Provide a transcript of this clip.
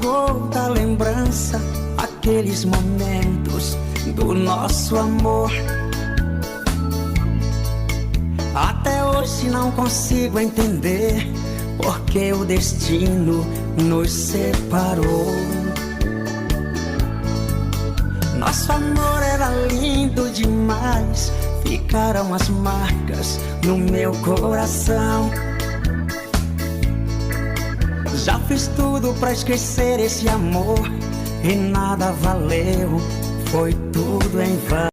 toda lembrança, aqueles momentos do nosso amor. Até hoje não consigo entender porque o destino nos separou. Nosso amor era lindo demais, ficaram as marcas no meu coração. Já fiz tudo pra esquecer esse amor e nada valeu, foi tudo em vão.